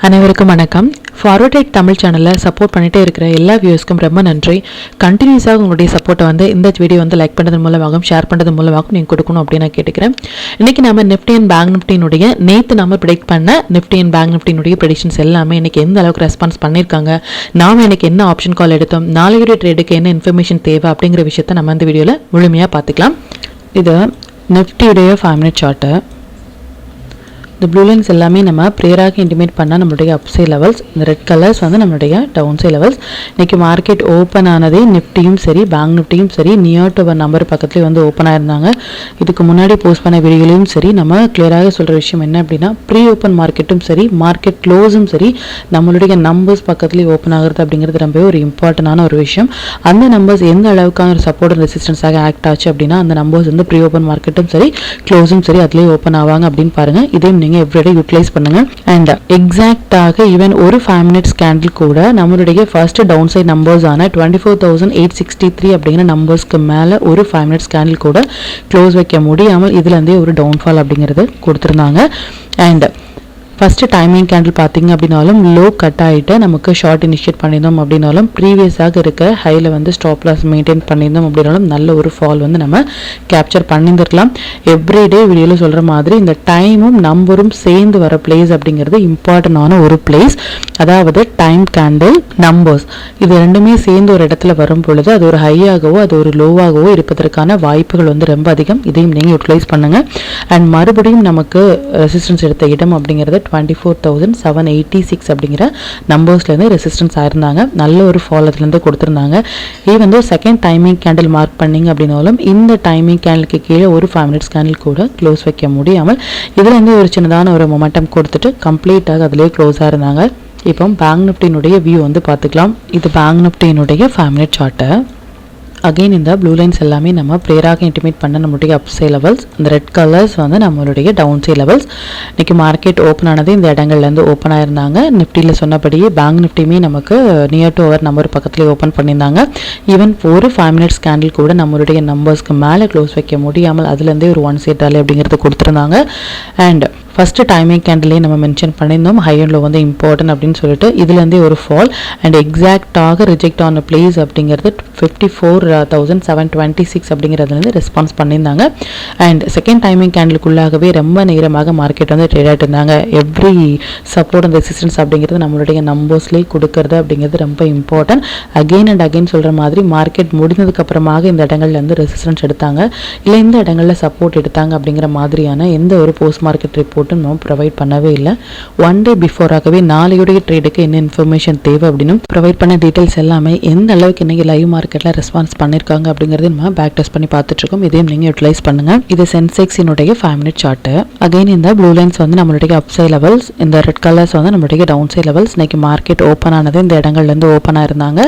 அனைவருக்கும் வணக்கம். Forward right Tamil சேனலில் சப்போர்ட் பண்ணிகிட்டே இருக்கிற எல்லா வியூஸ்க்கும் ரொம்ப நன்றி. கண்டினியூஸாக உங்களுடைய சப்போர்ட்டை இந்த வீடியோ லைக் பண்ணுறது மூலமாகவும் ஷேர் பண்ணுறது மூலமாகவும் நீங்கள் கொடுக்கணும் அப்படின்னு நான் கேட்டுக்கிறேன். இன்றைக்கி நம்ம நிஃப்டி அண்ட் பேங்க் நிஃப்டினுடைய நேற்று நம்ம ப்ரெடிக்ட் பண்ண நிஃப்டி அண்ட் பேங்க் நிஃப்டினுடைய ப்ரெடிக்ஷன்ஸ் எல்லாமே இன்றைக்கி எந்த அளவுக்கு ரெஸ்பான்ஸ் பண்ணியிருக்காங்க, நாம் இன்றைக்கி என்ன ஆப்ஷன் கால் எடுத்தோம், நாளையுடைய ட்ரேடுக்கு என்ன இன்ஃபர்மேஷன் தேவை அப்படிங்கிற விஷயத்தை நம்ம இந்த வீடியோவில் முழுமையாக பார்த்துக்கலாம். இது நிஃப்டியுடைய 5 மினிட் சார்ட்டு. இந்த ப்ளூ லைன்ஸ் எல்லாமே நம்ம ப்ரேயராக இன்டிமேட் பண்ணால் நம்மளுடைய அப்சை லெவல்ஸ், இந்த ரெட் கலர்ஸ் நம்மளுடைய டவுன் சை லெவல்ஸ். இன்றைக்கி மார்க்கெட் ஓப்பன் ஆனதே நிஃப்டியும் சரி பேங்க் நிஃப்டியும் சரி நியர் டு அவர் நம்பர் பக்கத்துலேயே ஓப்பன் ஆயிருந்தாங்க. இதுக்கு முன்னாடி போஸ்ட் பண்ண வீடியோலையும் சரி நம்ம கிளியராக சொல்கிற விஷயம் என்ன அப்படின்னா, ப்ரீ ஓப்பன் மார்க்கெட்டும் சரி மார்க்கெட் க்ளோஸும் சரி நம்மளுடைய நம்பர்ஸ் பக்கத்துலேயே ஓப்பன் ஆகுறது அப்படிங்கிறது ரொம்ப ஒரு இம்பார்ட்டண்டான ஒரு விஷயம். அந்த நம்பர்ஸ் எந்த அளவுக்கான ஒரு சப்போர்ட் அண்ட் ரெசிஸ்டன்ஸாக ஆக்ட் ஆச்சு அப்படின்னா அந்த நம்பர்ஸ் ப்ரீ ஓப்பன் மார்க்கெட்டும் சரி க்ளோஸும் சரி அதுலேயே ஓப்பன் ஆவாங்க அப்படின்னு பாருங்கள். இதே நீங்கள் எவ்ரிடே யூட்டிலைஸ் பண்ணுங்க. அண்ட் எக்ஸாக்டாக ஈவன் ஒரு 5 மினிட்ஸ் கேண்டில் கூட நம்மளுடைய ஃபர்ஸ்ட் டவுன் சைட் நம்பர்ஸ் ஆன 24,863 அப்படிங்கிற நம்பர்ஸ்க்கு மேலே ஒரு 5 மினிட்ஸ் கேண்டில் கூட க்ளோஸ் வைக்க முடியாமல் இதுலேருந்தே ஒரு டவுன்ஃபால் அப்படிங்கிறது கொடுத்துருந்தாங்க. அண்ட் ஃபஸ்ட்டு டைமிங் கேண்டில் பார்த்தீங்க அப்படின்னாலும் லோ கட் ஆகிட்டு நமக்கு ஷார்ட் இனிஷியேட் பண்ணியிருந்தோம் அப்படின்னாலும் ப்ரீவியஸாக இருக்க ஹையில் ஸ்டாப் லாஸ் மெயின்டைன் பண்ணியிருந்தோம் அப்படின்னாலும் நல்ல ஒரு ஃபால் நம்ம கேப்சர் பண்ணியிருந்துருக்கலாம். எவ்ரிடே வீடியோவில் சொல்கிற மாதிரி இந்த டைமும் நம்பரும் சேர்ந்து வர பிளேஸ் அப்படிங்கிறது இம்பார்ட்டண்டான ஒரு பிளேஸ். அதாவது டைம் கேண்டில் நம்பர்ஸ் இது ரெண்டுமே சேர்ந்து ஒரு இடத்துல வரும் பொழுது அது ஒரு ஹையாகவோ அது ஒரு லோவாகவோ இருப்பதற்கான வாய்ப்புகள் ரொம்ப அதிகம். இதையும் நீங்கள் யூட்டிலைஸ் பண்ணுங்கள். அண்ட் மறுபடியும் நமக்கு ரெசிஸ்டன்ஸ் எடுத்த இடம் அப்படிங்கிறது 24,786 அப்படிங்கிற நம்பர்ஸ்லேருந்து ரெசிஸ்டன்ஸ் ஆயிருந்தாங்க. நல்ல ஒரு ஃபால் அதுலேருந்து கொடுத்துருந்தாங்க. Even second timing candle mark பண்ணிங்க அப்படின்னாலும் இந்த டைமிங் கேண்டிலுக்கு கீழே ஒரு 5 மினிட்ஸ் கேண்டில் கூட க்ளோஸ் வைக்க முடியாமல் இதுலேருந்து ஒரு சின்னதான ஒரு மொமெண்டம் கொடுத்துட்டு கம்ப்ளீட்டாக அதிலே க்ளோஸ் ஆயிருந்தாங்க. இப்போ பேங்க் நிஃப்டியினுடைய வியூ பார்த்துக்கலாம். இது பேங்க் நிஃப்டியினுடைய 5 மினிட் சார்ட்டு. அகெயின் இந்த ப்ளூ லைன்ஸ் எல்லாமே நம்ம ப்ரேயராக இன்டிமேட் பண்ண நம்மளுடைய அப்சை லெவல்ஸ், இந்த ரெட் கலர்ஸ் நம்மளுடைய டவுன் சை லெவல்ஸ். இன்றைக்கி மார்க்கெட் ஓப்பன் ஆனது இந்த இடங்கள்லேருந்து ஓப்பன் ஆயிருந்தாங்க. நிஃப்டியில் சொன்னபடியே பேங்க் நிஃப்டியுமே நமக்கு நியர் டு அவர் நம்பர் பக்கத்துலேயே ஓப்பன் பண்ணியிருந்தாங்க. ஈவன் ஒரு 5 மினிட்ஸ் கேண்டில் கூட நம்மளுடைய நம்பர்ஸ்க்கு மேலே க்ளோஸ் வைக்க முடியாமல் அதுலேருந்தே ஒரு 1 சைட் டாலி அப்படிங்கிறது கொடுத்துருந்தாங்க. அண்ட் ஃபஸ்ட்டு டைமிங் கேண்டிலே நம்ம மென்ஷன் பண்ணியிருந்தோம் ஹை அண்ட் லோ இம்பார்ட்டன்ட் அப்படின்னு சொல்லிட்டு இதுலேருந்தே ஒரு ஃபால் அண்ட் எக்ஸாக்டாக ரிஜெக்ட் ஆன பிளேஸ் அப்படிங்கிறது 54,726 அப்படிங்கிறதுலேருந்து ரெஸ்பான்ஸ் பண்ணியிருந்தாங்க. அண்ட் செகண்ட் டைமிங் கேண்டிலுக்குள்ளாகவே ரொம்ப நேரமாக மார்க்கெட் ட்ரேட் ஆகிட்டு இருந்தாங்க. எவ்ரி சப்போர்ட் அண்ட் ரெசிஸ்டன்ஸ் அப்படிங்கிறது நம்மளுடைய நம்பர்ஸ்லேயே கொடுக்கறது அப்படிங்கிறது ரொம்ப இம்பார்ட்டன்ட். அகெயின் அண்ட் அகெயின் சொல்கிற மாதிரி மார்க்கெட் முடிந்ததுக்கப்புறமாக இந்த இடங்கள்லேருந்து ரெசிஸ்டன்ஸ் எடுத்தாங்க இல்லை இந்த இடங்களில் சப்போர்ட் எடுத்தாங்க அப்படிங்கிற மாதிரியான எந்த ஒரு போஸ்ட் மார்க்கெட் ரிப்போர்ட் நம்ம ப்ரொவைட் பண்ணவே இல்லை. 1 டே பிஃபோராகவே நாளையுடைய ட்ரேடுக்கு என்ன இன்ஃபர்மேஷன் தேவை அப்படின்னு ப்ரொவைட் பண்ண டீட்டெயில்ஸ் எல்லாமே எந்த அளவுக்கு இன்னைக்கு லைவ் மார்க்கெட்டில் ரெஸ்பான்ஸ் பண்ணியிருக்காங்க அப்படிங்கிறது நம்ம பேக் டெஸ்ட் பண்ணி பார்த்துட்ருக்கோம். இதையும் நீங்கள் யூட்டிலைஸ் பண்ணுங்கள். இது சென்செக்ஸினுடைய 5 மினிட் சார்ட்டு. அகைன் இந்த ப்ளூ லைன்ஸ் நம்மளுடைய அப்சை லெவல்ஸ், இந்த ரெட் கலர்ஸ் நம்மளுடைய டவுன் சை லெவல்ஸ். இன்னைக்கு மார்க்கெட் ஓப்பன் ஆனது இந்த இடங்கள்லேருந்து ஓப்பன் ஆயிருந்தாங்க.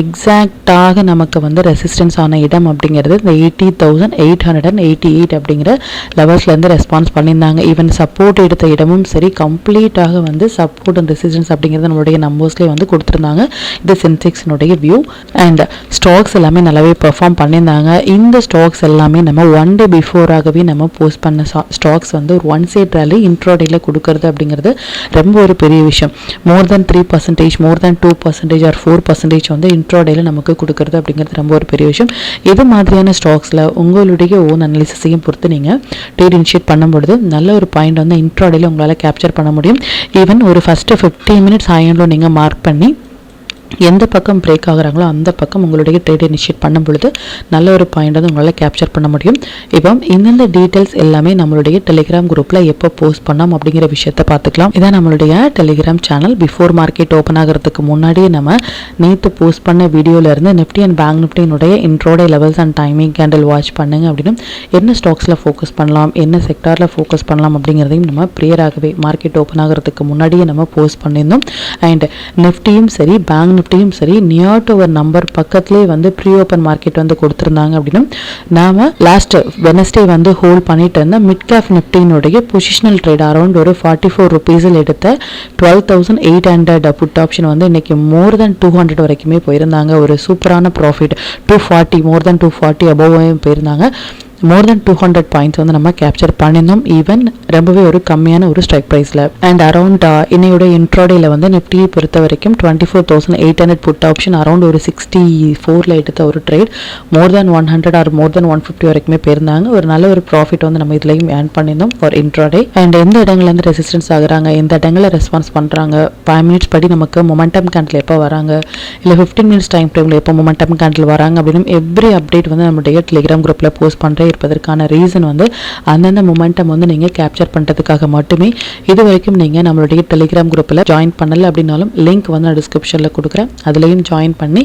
எக்ஸாக்டாக நமக்கு ரெசிஸ்டன்ஸ் ஆன இடம் அப்படிங்கிறது இந்த 80,888 அப்படிங்கிற லெவல்ஸ்லேருந்து ரெஸ்பான்ஸ் பண்ணியிருந்தாங்க. ஈவன் சப்போர்ட் எடுத்த இடமும் சரி கம்ப்ளீட்டாக சப்போர்ட் அண்ட் ரெசிஸ்டன்ஸ் அப்படிங்கிறது நம்மளுடைய நம்பர்ஸ்லேயே கொடுத்துருந்தாங்க. இது சென்செக்ஸினுடைய வியூ. அண்ட் ஸ்டாக்ஸ் எல்லாமே நல்லாவே பெர்ஃபார்ம் பண்ணியிருந்தாங்க. இந்த ஸ்டாக்ஸ் எல்லாமே நம்ம 1 டே பிஃபோராகவே நம்ம போஸ்ட் பண்ண ஸ்டாக்ஸ் ஒரு 1 சைட் ரேலி இன்ட்ராடேல கொடுக்கறது அப்படிங்கிறது ரொம்ப ஒரு பெரிய விஷயம். மோர் தென் 3%, மோர் தென் 2% ஆர் 4% இன்ட்ராடேல நமக்கு கொடுக்கறது அப்படிங்கிறது ரொம்ப ஒரு பெரிய விஷயம். இது மாதிரியான ஸ்டாக்ஸில் உங்களுடைய ஓன் அனாலிசிஸையும் பொறுத்து நீங்கள் ட்ரேட் இனிஷியேட் பண்ணும்பொழுது நல்ல ஒரு பாயிண்ட் இன்ட்ராடேல உங்களால் கேப்சர் பண்ண முடியும். ஈவன் ஒரு ஃபஸ்ட்டு 15 மினிட்ஸ் ஹையன்லோ நீங்கள் மார்க் பண்ணி எந்த பக்கம் பிரேக் ஆகுறாங்களோ அந்த பக்கம் உங்களுடைய ட்ரேட் இனிஷியேட் பண்ணும் பொழுது நல்ல ஒரு பாயிண்ட் உங்களால் கேப்சர் பண்ண முடியும். இப்போ இந்தந்த டீட்டெயில்ஸ் எல்லாமே நம்மளுடைய டெலிகிராம் குரூப்பில் எப்போ போஸ்ட் பண்ணோம் அப்படிங்கிற விஷயத்தை பார்த்துக்கலாம். இதான் நம்மளுடைய telegram channel. Before market open ஆகிறதுக்கு முன்னாடியே நம்ம நேற்று போஸ்ட் பண்ண வீடியோலேருந்து நிஃப்டி அண்ட் பேங்க் நிஃப்டியினுடைய intraday levels and timing candle watch பண்ணுங்க அப்படின்னு என்ன ஸ்டாக்ஸில் ஃபோக்கஸ் பண்ணலாம், என்ன செக்டாரில் ஃபோக்கஸ் பண்ணலாம் அப்படிங்கிறதையும் நம்ம ப்ரியராகவே மார்க்கெட் ஓப்பன் ஆகிறதுக்கு முன்னாடியே நம்ம போஸ்ட் பண்ணியிருந்தோம். அண்ட் நிஃப்டியும் சரி பேங்க் நிஃப்டியும் சரி நியர் டு ஒரு நம்பர் பக்கத்துலேயே ப்ரீ ஓப்பன் மார்க்கெட் கொடுத்துருந்தாங்க அப்படின்னு நாம் லாஸ்ட் வெனஸ்டே ஹோல்ட் பண்ணிட்டு இருந்த மிட் கேப் நிஃப்டியினுடைய பொசிஷனல் ட்ரேட் அரௌண்ட் ஒரு 44 ருபீஸில் எடுத்த 12,800 புட் ஆப்ஷன் இன்னைக்கு மோர் தென் 200 வரைக்குமே போயிருந்தாங்க. ஒரு சூப்பரான ப்ராஃபிட் 240 மோர் தென் 240 அபோவ் போயிருந்தாங்க. மோர் தென் 200 பாயிண்ட்ஸ் வந்து நம்ம கேப்சர் பண்ணியிருந்தோம். ஈவன் ரொம்பவே ஒரு கம்மியான ஒரு ஸ்ட்ரைக் ப்ரைஸில். அண்ட் அரௌண்ட் இன்னையோட இன்ட்ராடேல வந்து நிஃப்டியை பொறுத்த வரைக்கும் 24,800 புட் ஆப்ஷன் அரௌண்ட் ஒரு 64 எடுத்த ஒரு ட்ரேட் மோர் தென் 100 ஆர் மோர் தென் 150 வரைக்குமே போயிருந்தாங்க. ஒரு நல்ல ஒரு ப்ராஃபிட் வந்து நம்ம இதுலையும் ஏர்ன் பண்ணியிருந்தோம் ஃபார் இன்ட்ராடே. அண்ட் எந்த இடங்கள்லேருந்து ரெசிஸ்டன்ஸ் ஆகுறாங்க, எந்த இடங்களில் ரெஸ்பான்ஸ் பண்ணுறாங்க, 5 மினிட்ஸ் படி நமக்கு மொமெண்டம் கேண்டில் எப்போ வராங்க, இல்லை 15 மினிட்ஸ் டைம் ஃப்ரேமில் எப்போ மொமெண்டம் கேண்டில் வராங்க அப்படின்னு எவ்ரி அப்டேட் வந்து நம்மளுடைய டெலிகிராம் குரூப்பில் போஸ்ட் பண்ணுறே இருப்பதற்கான ரீசன் வந்து அந்தந்த மொமெண்டம் வந்து நீங்கள் கேப்சர் பண்ணுறதுக்காக மட்டுமே. இது வரைக்கும் நீங்கள் நம்மளுடைய டெலிகிராம் குரூப்பில் ஜாயின் பண்ணலை அப்படின்னாலும் லிங்க் வந்து நான் டிஸ்கிரிப்ஷனில் கொடுக்குறேன். அதுலேயும் ஜாயின் பண்ணி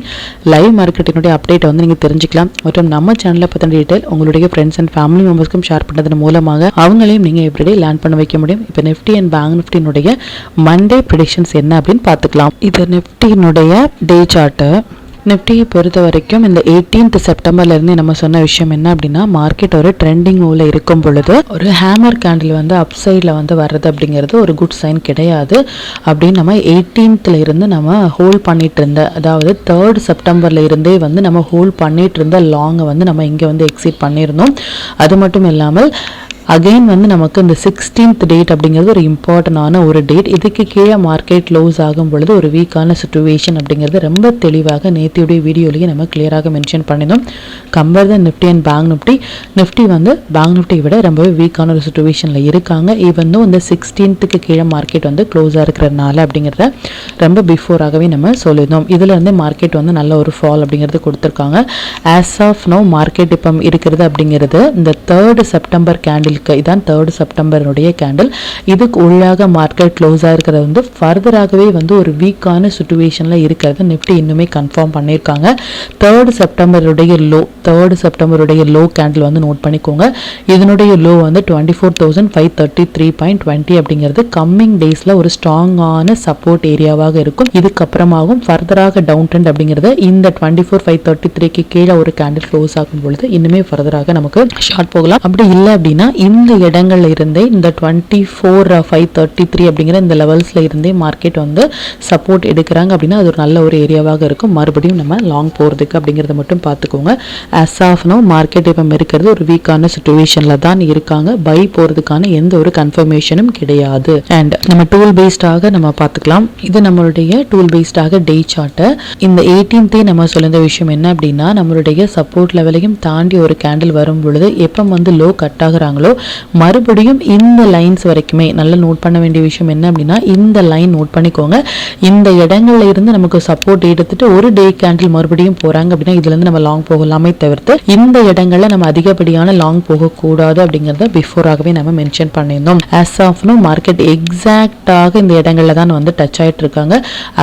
லைவ் மார்க்கெட்டினுடைய அப்டேட்டை வந்து நீங்கள் தெரிஞ்சுக்கலாம். மற்றும் நம்ம சேனலை பற்றின டீட்டெயில் உங்களுடைய ஃப்ரெண்ட்ஸ் அண்ட் ஃபேமிலி மெம்பர்ஸ்க்கும் ஷேர் பண்ணுறதன் மூலமாக அவங்களையும் நீங்கள் எவ்ரிடே லேர்ன் பண்ண வைக்க முடியும். இப்போ நிஃப்டி அண்ட் பேங்க் நிஃப்டினுடைய மண்டே ப்ரெடிக்ஷன்ஸ் என்ன அப்படின்னு பார்த்துக்கலாம். இது நிஃப்டினுடைய டே சார்ட்டு. நிஃப்டியை பொறுத்த வரைக்கும் இந்த 18th செப்டம்பர்லேருந்து நம்ம சொன்ன விஷயம் என்ன அப்படின்னா, மார்க்கெட் ஒரு ட்ரெண்டிங் மூவில் இருக்கும் பொழுது ஒரு ஹேமர் கேண்டில் வந்து அப் சைடில் வந்து வர்றது அப்படிங்கிறது ஒரு குட் சைன் கிடையாது அப்படின்னு நம்ம 18th இருந்து நம்ம ஹோல்ட் பண்ணிட்டு இருந்த, அதாவது 3rd செப்டம்பர்ல இருந்தே வந்து நம்ம ஹோல்ட் பண்ணிட்டு இருந்த லாங்கை வந்து நம்ம இங்கே வந்து எக்ஸிட் பண்ணியிருந்தோம். அது மட்டும் இல்லாமல் அகெயின் வந்து நமக்கு இந்த 16th டேட் அப்படிங்கிறது ஒரு இம்பார்ட்டண்டான ஒரு டேட். இதுக்கு கீழே மார்க்கெட் க்ளோஸ் ஆகும் பொழுது ஒரு வீக்கான சுச்சுவேஷன் அப்படிங்கிறது ரொம்ப தெளிவாக நேத்தியுடைய வீடியோலேயே நம்ம கிளியராக மென்ஷன் பண்ணியிருந்தோம். Compare the Nifty and Bank Nifty வந்து பேங்க் நிஃப்டியை விட ரொம்பவே வீக்கான ஒரு சுச்சுவேஷனில் இருக்காங்க. ஈவன் இந்த 16th கீழே மார்க்கெட் வந்து க்ளோஸாக இருக்கிறதுனால அப்படிங்கிறத ரொம்ப பிஃபோராகவே நம்ம சொல்லியிருந்தோம். இதில் இருந்து மார்க்கெட் வந்து நல்ல ஒரு ஃபால் அப்படிங்கிறது கொடுத்துருக்காங்க. ஆஸ் ஆஃப் நோ மார்க்கெட் இப்போ இருக்கிறது அப்படிங்கிறது இந்த 3rd செப்டம்பர் கேண்டில், இதான் 3rd செப்டம்பருடைய கேண்டில். இதுக்கு உள்ளாக மார்க்கெட் க்ளோஸாக இருக்கிறது வந்து ஃபர்தராகவே வந்து ஒரு வீக்கான சுச்சுவேஷனில் இருக்கிறது நிஃப்டி இன்னுமே கன்ஃபார்ம் பண்ணியிருக்காங்க. 3rd செப்டம்பருடைய லோ கேண்டில் வந்து நோட் பண்ணிக்கோங்க. இதனுடைய லோ வந்து 24,533.20 அப்படிங்கிறது கம்மிங் டேஸில் ஒரு ஸ்ட்ராங்கான சப்போர்ட் ஏரியாவாக இருக்கும். இதுக்கப்புறமாகவும் ஃபர்தராக டவுன் ட்ரெண்ட் அப்படிங்கிறது இந்த 24,533க்கு கீழே ஒரு கேண்டில் க்ளோஸ் ஆகும் பொழுது இன்னுமே ஃபர்தராக நமக்கு ஷார்ட் போகலாம். அப்படி இல்லை அப்படின்னா இந்த இடங்கள்ல இருந்தே இந்த 24,533 அப்படிங்கிற இந்த லெவல்ஸ்ல இருந்தே மார்க்கெட் வந்து சப்போர்ட் எடுக்கிறாங்க அப்படின்னா அது ஒரு நல்ல ஒரு ஏரியாவாக இருக்கும். மறுபடியும் நம்ம லாங் போகிறதுக்கு அப்படிங்கிறத மட்டும் பார்த்துக்கோங்க. ஆஸ் ஆஃப் நோ மார்க்கெட் இப்போ இருக்கிறது ஒரு வீக்கான சுச்சுவேஷன்ல தான் இருக்காங்க. பை போகிறதுக்கான எந்த ஒரு கன்ஃபர்மேஷனும் கிடையாது. அண்ட் நம்ம டூல் பேஸ்டாக நம்ம பார்த்துக்கலாம். இது நம்மளுடைய டூல் பேஸ்டாக டே சார்ட்டு. இந்த 18th நம்ம சொல்லியிருந்த விஷயம் என்ன அப்படின்னா, நம்மளுடைய சப்போர்ட் லெவலையும் தாண்டி ஒரு கேண்டில் வரும் பொழுது எப்போ வந்து லோ கட் ஆகுறாங்களோ மறுபடியும் இந்த லைன்ஸ் வரைக்குமே நல்லா நோட் பண்ண வேண்டிய விஷயம் என்ன அப்படின்னா, இந்த லைன் நோட் பண்ணிக்கோங்க. இந்த இடங்கள்ல இருந்து நமக்கு சப்போர்ட் எடுத்துட்டு ஒரு டே கேண்டில் மறுபடியும் போறாங்க அப்படின்னா இதுல இருந்து நம்ம லாங் போகலாமே தவிர்த்து இந்த இடங்கள்ல நம்ம அதிகப்படியான லாங் போகக்கூடாது அப்படிங்கறத பிஃபோராகவே நம்ம மென்ஷன் பண்ணியிருந்தோம். ஆஸ் ஆஃப் நோ மார்க்கெட் எக்ஸாக்டாக இந்த இடங்கள்ல தான் வந்து டச் ஆயிட்டு இருக்காங்க.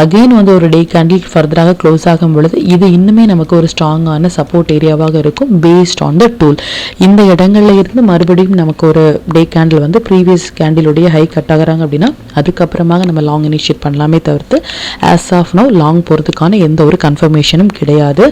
அகைன் வந்து ஒரு டே கேண்டில் ஃபர்தராக க்ளோஸ் ஆகும் பொழுது இது இன்னுமே நமக்கு ஒரு ஸ்ட்ராங்கான சப்போர்ட் ஏரியாவாக இருக்கும் பேஸ்ட் ஆன் த டூல். இந்த இடங்கள்ல இருந்து மறுபடியும் நமக்கு ஒரு டே கேண்டில் வந்து ப்ரீவியஸ் கேண்டிலுடைய ஹை கட் ஆகுறாங்க அப்படின்னா அதுக்கப்புறமாக நம்ம லாங் இனிஷியேட் பண்ணலாமே தவிர்த்து ஆஸ் ஆஃப் நோ லாங் போகிறதுக்கான எந்த ஒரு கன்ஃபர்மேஷனும் கிடையாது.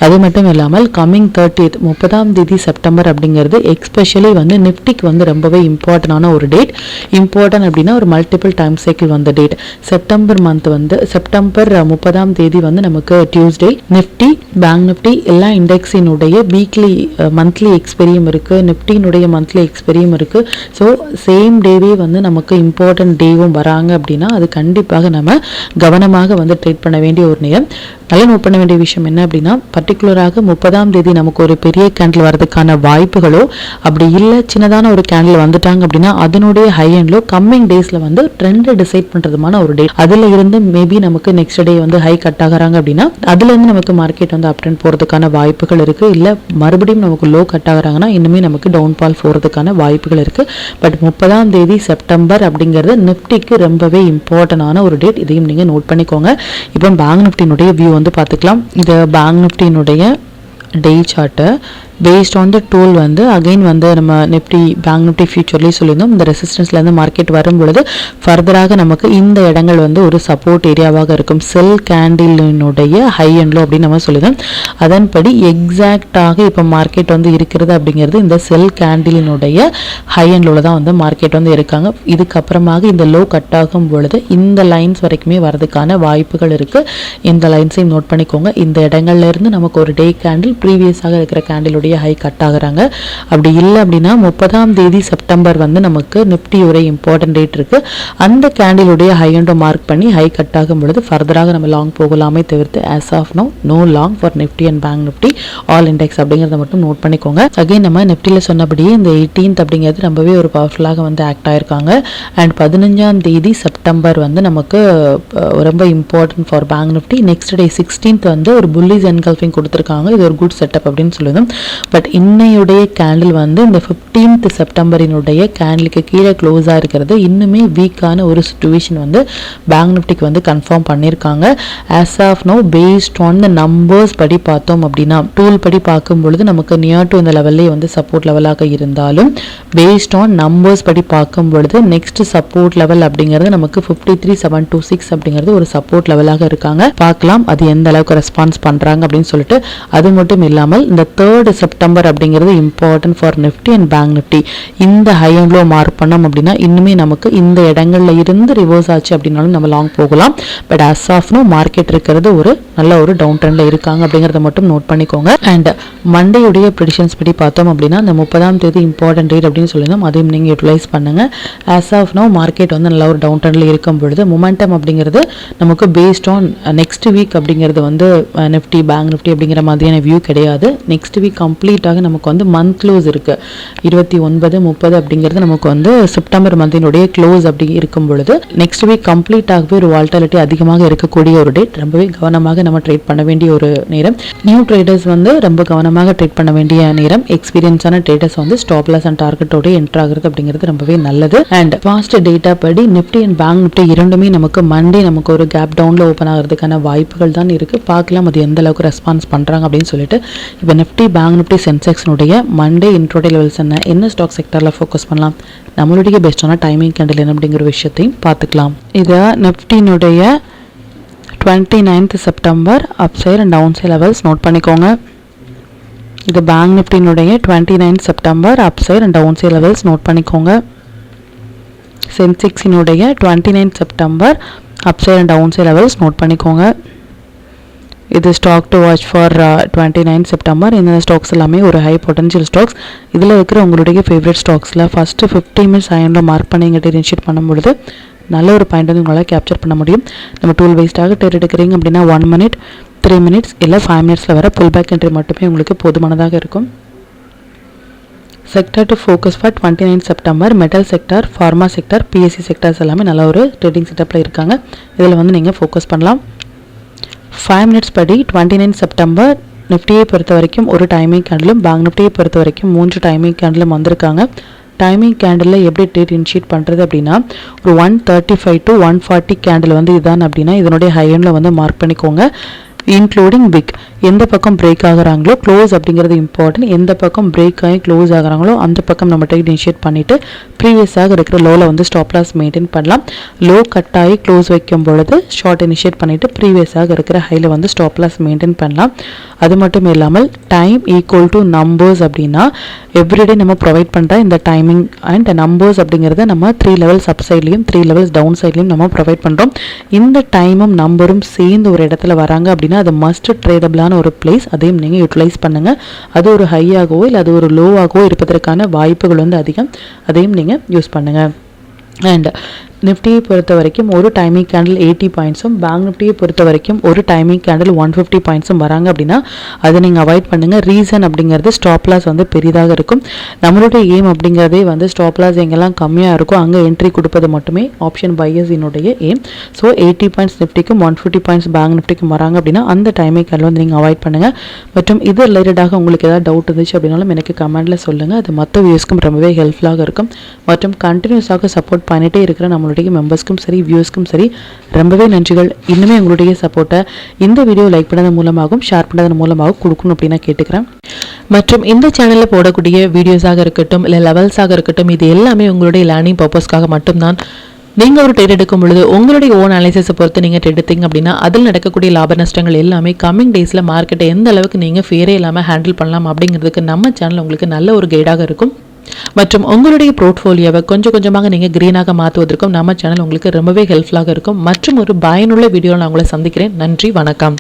அது மட்டும் இல்லாமல் கம்மிங் 30ஆம் தேதி செப்டம்பர் அப்படிங்கிறது எக்ஸ்பெஷலி வந்து நிஃப்டிக்கு வந்து ரொம்பவே இம்பார்ட்டண்டான ஒரு டேட். இம்பார்ட்டன்ட் அப்படின்னா ஒரு மல்டிபிள் டைம் சைக்கிள் வந்த டேட். செப்டம்பர் மந்த் வந்து செப்டம்பர் 30ஆம் தேதி வந்து நமக்கு டியூஸ்டே. நிஃப்டி பேங்க் நிஃப்டி எல்லா இண்டெக்ஸினுடைய வீக்லி மந்த்லி எக்ஸ்பெரியும் இருக்கு, நிஃப்டினுடைய மந்த்லி எக்ஸ்பெரியும் இருக்கு. ஸோ சேம் டேவே வந்து நமக்கு இம்பார்ட்டன்ட் டேவும் வராங்க அப்படின்னா அது கண்டிப்பாக நம்ம கவனமாக வந்து ட்ரேட் பண்ண வேண்டிய ஒரு நேரம். நல்லா நோட் பண்ண வேண்டிய விஷயம் என்ன அப்படின்னா, பர்டிகுலராக 30ஆம் தேதி நமக்கு ஒரு பெரிய கேண்டில் வரதுக்கான வாய்ப்புகளோ அப்படி இல்லை சின்னதான ஒரு கேண்டில் வந்துட்டாங்க அப்படின்னா அதனுடைய ஹை அண்ட்லோ கம்மிங் டேஸ்ல வந்து ட்ரெண்ட் டிசைட் பண்றதுமான ஒரு டே. அதுல இருந்து மேபி நமக்கு நெக்ஸ்ட் டே வந்து ஹை கட் ஆகுறாங்க அப்படின்னா அதுல இருந்து நமக்கு மார்க்கெட் வந்து அப் ட்ரெண்ட் போறதுக்கான வாய்ப்புகள் இருக்கு. இல்ல மறுபடியும் நமக்கு லோ கட் ஆகுறாங்கன்னா இன்னுமே நமக்கு டவுன் ஃபால் போறதுக்கான வாய்ப்புகள் இருக்கு. பட் 30ஆம் தேதி செப்டம்பர் அப்படிங்கிறது நிஃப்டிக்கு ரொம்பவே இம்பார்ட்டன்டான ஒரு டேட். இதையும் நீங்க நோட் பண்ணிக்கோங்க. இப்போ பேங்க் நிஃப்டினுடைய வியூ வந்து பார்த்துக்கலாம். இது பேங்க் நிஃப்டினுடைய day chart based on the tool வந்து அகைன் வந்து நம்ம நிஃப்டி பேங்க் நிஃப்டி ஃபியூச்சர்லேயே சொல்லியிருந்தோம். இந்த ரெசிஸ்டன்ஸ்லேருந்து மார்க்கெட் வரும் பொழுது ஃபர்தராக நமக்கு இந்த இடங்கள் வந்து ஒரு சப்போர்ட் ஏரியாவாக இருக்கும். செல் கேண்டிலினுடைய ஹை அண்ட் லோ அப்படின்னு நம்ம சொல்லியிருந்தோம். அதன்படி எக்ஸாக்டாக இப்போ மார்க்கெட் வந்து இருக்கிறது அப்படிங்கிறது இந்த செல் கேண்டிலினுடைய ஹை அண்ட் லோவில் தான் வந்து மார்க்கெட் வந்து இருக்காங்க. இதுக்கப்புறமாக இந்த லோ கட் ஆகும் பொழுது இந்த லைன்ஸ் வரைக்குமே வரதுக்கான வாய்ப்புகள் இருக்குது. இந்த லைன்ஸையும் நோட் பண்ணிக்கோங்க. இந்த இடங்கள்ல இருந்து நமக்கு ஒரு டே கேண்டில் ப்ரீவியஸாக இருக்கிற கேண்டிலுடைய நிஃப்டியினுடைய ஹை கட் ஆகுறாங்க. அப்படி இல்லை அப்படின்னா 30ஆம் தேதி செப்டம்பர் வந்து நமக்கு நிஃப்டியுடைய இம்பார்ட்டன்ட் டேட் இருக்கு. அந்த கேண்டிலுடைய ஹை அண்டோ மார்க் பண்ணி ஹை கட் ஆகும் பொழுது ஃபர்தராக நம்ம லாங் போகலாமே தவிர்த்து as of now long for Nifty and Bank Nifty all index அப்படிங்கிறத மட்டும் நோட் பண்ணிக்கோங்க. அகைன் நம்ம நிஃப்டியில் சொன்னபடியே இந்த 18th அப்படிங்கிறது ரொம்பவே ஒரு பவர்ஃபுல்லாக வந்து ஆக்ட் ஆயிருக்காங்க. அண்ட் 15ஆம் தேதி செப்டம்பர் வந்து நமக்கு ரொம்ப important for bank Nifty. Next day 16th வந்து ஒரு புல்லிஸ் என்கல்ஃபிங் கொடுத்துருக்காங்க. இது ஒரு குட் செட்டப் அப்படின்னு சொல்லுவோம். பட் இன்னையுடைய கேண்டில் வந்து இந்த 15th செப்டம்பரினுடைய கேண்டிலுக்கு கீழே க்ளோஸ் ஆகிருக்கிறது இன்னுமே வீக்கான ஒரு சிச்சுவேஷன் வந்து பேங்க் நிஃப்டிக்கு வந்து கன்ஃபார்ம் பண்ணியிருக்காங்க. As of now based on the numbers படி பார்த்தோம் அப்படின்னா டூல் படி பார்க்கும் பொழுது நமக்கு நியர் டு இந்த லெவல்லே வந்து சப்போர்ட் லெவலாக இருந்தாலும் பேஸ்ட் ஆன் நம்பர்ஸ் படி பார்க்கும் பொழுது நெக்ஸ்ட் சப்போர்ட் லெவல் அப்படிங்கிறது நமக்கு 53,726 அப்படிங்கிறது ஒரு சப்போர்ட் லெவலாக இருக்காங்க. பார்க்கலாம் அது எந்த அளவுக்கு ரெஸ்பான்ஸ் பண்றாங்க அப்படின்னு சொல்லிட்டு. அது மட்டும் இல்லாமல் இந்த 3rd செப்டம்பர் அப்படிங்கிறது important for Nifty and Bank Nifty. இந்த ஹை அண்ட் லோ மார்க் பண்ணோம் அப்படின்னா இன்னுமே நமக்கு இந்த இடங்கள்ல இருந்து ரிவர்ஸ் ஆச்சு அப்படின்னாலும் நம்ம லாங் போகலாம். But as of now market இருக்கிறது ஒரு நல்ல ஒரு டவுன் ட்ரெண்ட்ல இருக்காங்க அப்படிங்கறத மட்டும் நோட் பண்ணிக்கோங்க. அண்ட் மண்டேயுடைய ப்ரெடிக்ஷன்ஸ் படி பார்த்தோம் அப்படின்னா இந்த 30ஆம் தேதி இம்பார்ட்டன்ட் டேட் அப்படின்னு சொல்லியிருந்தோம். அதையும் நீங்க யூட்டிலைஸ் பண்ணுங்க. ஆஸ் ஆஃப் நோ மார்க்கெட் வந்து நல்ல ஒரு டவுன் ட்ரெண்ட்ல இருக்கும் பொழுது மொமெண்டம் அப்படிங்கிறது நமக்கு பேஸ்ட் ஆன் நெக்ஸ்ட் வீக் அப்படிங்கிறது வந்து நிஃப்டி பேங்க் நிஃப்டி அப்படிங்கிற மாதிரியான வியூ கிடையாது. நெக்ஸ்ட் வீக் கம்ப்ளீட்டாக நமக்கு வந்து மந்த் க்ளோஸ் இருக்கு. 29, 30 அப்படிங்கிறது நமக்கு வந்து செப்டம்பர் மந்தினுடைய க்ளோஸ் அப்படி இருக்கும் பொழுது நெக்ஸ்ட் வீக் கம்ப்ளீட்டாகவே ஒரு வால்டாலிட்டி அதிகமாக இருக்கக்கூடிய ஒரு டேட். ரொம்பவே கவனமாக நம்ம ட்ரேட் பண்ண வேண்டிய ஒரு நேரம். நியூ ட்ரேடர்ஸ் வந்து ரொம்ப கவனமாக ட்ரேட் பண்ண வேண்டிய நேரம். எக்ஸ்பீரியன்ஸான ட்ரேடர்ஸ் வந்து ஸ்டாப் லாஸ் அண்ட் டார்கெட்டோட என்டர் ஆகிறது அப்படிங்கிறது ரொம்பவே நல்லது. அண்ட் ஃபாஸ்ட் டேட்டா படி நிஃப்டி அண்ட் பேங்க் நிஃப்டி இரண்டுமே நமக்கு மண்டே நமக்கு ஒரு கேப் டவுன்ல ஓப்பன் ஆகிறதுக்கான வாய்ப்புகள் தான் இருக்கு. பார்க்கலாம் அது எந்த அளவுக்கு ரெஸ்பான்ஸ் பண்றாங்க அப்படின்னு சொல்லிட்டு. இப்போ நிஃப்டி பேங்க் நிஃப்டி சென்செக்ஸ்னுடைய மண்டே இன்ட்ரோடே லெவல்ஸ் என்ன ஸ்டாக் செக்டர்ல ஃபோக்கஸ் பண்ணலாம், நம்மளுடைய பெஸ்டான டைமிங் கேண்டில் என்ன அப்படிங்கிற விஷயத்தையும் பார்த்துக்கலாம். இதை நிஃப்டினுடைய 29th September upside and down side levels note பண்ணிக்கோங்க. இது பேங்க் நிஃப்டினுடைய 29th September upside and down side levels note பண்ணிக்கோங்க. சென்செக்ஸினுடைய 29th September upside and down side levels note பண்ணிக்கோங்க. இது stock to watch for 29th September. இந்த stocks எல்லாமே ஒரு ஹை பொட்டன்ஷியல் ஸ்டாக்ஸ். இதில் இருக்கிற உங்களுடைய ஃபேவரட் ஸ்டாக்ஸில் ஃபஸ்ட்டு 50 மினிட்ஸ் ஹைண்டில் மார்க் பண்ணி இங்கிட்ட இனிஷியேட் பண்ணும்பொழுது நல்ல ஒரு பாயிண்ட் வந்து உங்களால் கேப்சர் பண்ண முடியும். நம்ம டூல் வைஸ்டாக ட்ரேட் எடுக்கிறீங்க அப்படின்னா 1 minute 3 minutes இல்லை 5 minutesல வர புல் பேக் என்ட்ரி மட்டுமே உங்களுக்கு போதுமானதாக இருக்கும். Sector to focus for 29th September metal sector, pharma sector, BSc sectors எல்லாமே நல்ல ஒரு ட்ரேடிங் செட்டப்பில் இருக்காங்க. இதில் வந்து நீங்கள் ஃபோக்கஸ் பண்ணலாம். 5 minutes படி 29th செப்டம்பர் நிஃப்டியை பொறுத்த வரைக்கும் ஒரு டைமிங் கேண்டிலும் பேங்க் நிஃப்டியை பொறுத்த வரைக்கும் 3 டைமிங் கேண்டிலும் வந்திருக்காங்க. டைமிங் கேண்டில் எப்படி ட்ரேட் இனிஷியேட் பண்ணுறது அப்படின்னா ஒரு 135 to 140 கேண்டில் வந்து இதுதான் அப்படின்னா இதனுடைய ஹை எண்டில் வந்து மார்க் பண்ணிக்கோங்க. இன்க்ளூடிங் பிக் எந்த பக்கம் பிரேக் ஆகுறாங்களோ க்ளோஸ் அப்படிங்கிறது இம்பார்ட்டன்ட். எந்த பக்கம் பிரேக் ஆகி க்ளோஸ் ஆகுறாங்களோ அந்த பக்கம் நம்ம ட்ரேட் இனிஷியேட் பண்ணிவிட்டு ப்ரீவியஸாக இருக்கிற லோவில் வந்து ஸ்டாப் லாஸ் மெயின்டைன் பண்ணலாம். லோ கட் ஆகி க்ளோஸ் வைக்கும் பொழுது ஷார்ட் இனிஷியேட் பண்ணிவிட்டு ப்ரீவியஸாக இருக்கிற ஹையில் வந்து ஸ்டாப் லாஸ் மெயின்டைன் பண்ணலாம். அது மட்டும் இல்லாமல் டைம் ஈக்குவல் டு நம்பர்ஸ் அப்படின்னா எவ்ரிடே நம்ம ப்ரொவைட் பண்ணுற இந்த டைமிங் அண்ட் நம்பர்ஸ் அப்படிங்கிறத நம்ம 3 levels அப் சைட்லையும் 3 levels டவுன் சைட்லையும் நம்ம ப்ரொவைட் பண்ணுறோம். இந்த டைமும் நம்பரும் சேர்ந்து ஒரு இடத்துல வராங்க அப்படின்னா அது மஸ்ட் ட்ரேடபிளான ஒரு பிளேஸ். அதையும் நீங்கள் யூட்டிலைஸ் பண்ணுங்கள். அது ஒரு ஹையாகவோ இல்லை அது ஒரு லோவாகவோ இருப்பதற்கான வாய்ப்புகள் வந்து அதிகம். அதையும் நீங்கள் யூஸ் பண்ணுங்கள். அண்ட் நிஃப்டியை பொறுத்த வரைக்கும் ஒரு டைமிங் கேண்டில் 80 பாயிண்ட்ஸும் பேங்க் நிஃப்டியை பொறுத்த வரைக்கும் ஒரு டைமிங் கேண்டில் 150 பாயிண்ட்ஸும் வராங்க அப்படின்னா அதை நீங்கள் அவாய்ட் பண்ணுங்கள். ரீசன் அப்படிங்கிறது ஸ்டாப் லாஸ் வந்து பெரிதாக இருக்கும். நம்மளுடைய எய்ம் அப்படிங்கிறதே வந்து ஸ்டாப் லாஸ் எங்கெல்லாம் கம்மியாக இருக்கும் அங்கே என்ட்ரி கொடுப்பது மட்டுமே ஆப்ஷன் பையர்ஸினுடைய எய்ம். ஸோ 80 பாயிண்ட்ஸ் நிஃப்டிக்கும் 150 பாயிண்ட்ஸ் பேங்க் நிஃப்டிக்கும் வராங்க அப்படின்னா அந்த டைமிங் கேண்டில் வந்து நீங்கள் அவாய்ட் பண்ணுங்கள். மற்றும் இது ரிலேட்டடாக உங்களுக்கு ஏதாவது டவுட் இருந்துச்சு அப்படின்னாலும் எனக்கு கமெண்ட்டில் சொல்லுங்கள். அது மற்ற வியூஸ்க்கும் ரொம்பவே ஹெல்ப்ஃபுல்லாக இருக்கும். மற்றும் கண்டினியூஸாக சப்போர்ட் பண்ணிகிட்டே இருக்கிற நம்மளுடைய மெம்பர்ஸ்க்கும் சரி வியூஸ்க்கும் சரி ரொம்பவே நன்றிகள். இன்னுமே உங்களுடைய சப்போர்ட்டை இந்த வீடியோ லைக் பண்ணதன் மூலமாகவும் ஷேர் பண்ணதன் மூலமாகவும் கொடுக்கணும் அப்படின்னு நான் கேட்டுக்கிறேன். மற்றும் இந்த சேனலில் போடக்கூடிய வீடியோஸாக இருக்கட்டும் இல்லை லெவல்ஸாக இருக்கட்டும் இது எல்லாமே உங்களுடைய லேர்னிங் பர்பஸ்க்காக மட்டும்தான். நீங்கள் ஒரு ட்ரேட் எடுக்கும் பொழுது உங்களுடைய ஓன் அனாலிசிஸை பொறுத்து நீங்கள் ட்ரேட் எடுத்தீங்க அப்படின்னா அதில் நடக்கக்கூடிய லாப நஷ்டங்கள் எல்லாமே கம்மிங் டேஸில் மார்க்கெட்டை எந்த அளவுக்கு நீங்கள் ஃபேரே இல்லாமல் ஹேண்டில் பண்ணலாம் அப்படிங்கிறதுக்கு நம்ம சேனல் உங்களுக்கு நல்ல ஒரு கைடாக இருக்கும். மற்றும் உங்களுடைய போர்ட்ஃபோலியோவை கொஞ்சம் கொஞ்சமாக நீங்கள் கிரீனாக மாற்றுவதற்கும் நம்ம சேனல் உங்களுக்கு ரொம்பவே ஹெல்ப்ஃபுல்லாக இருக்கும். மற்றும் ஒரு பயனுள்ள வீடியோவில் நான் உங்களை சந்திக்கிறேன். நன்றி, வணக்கம்.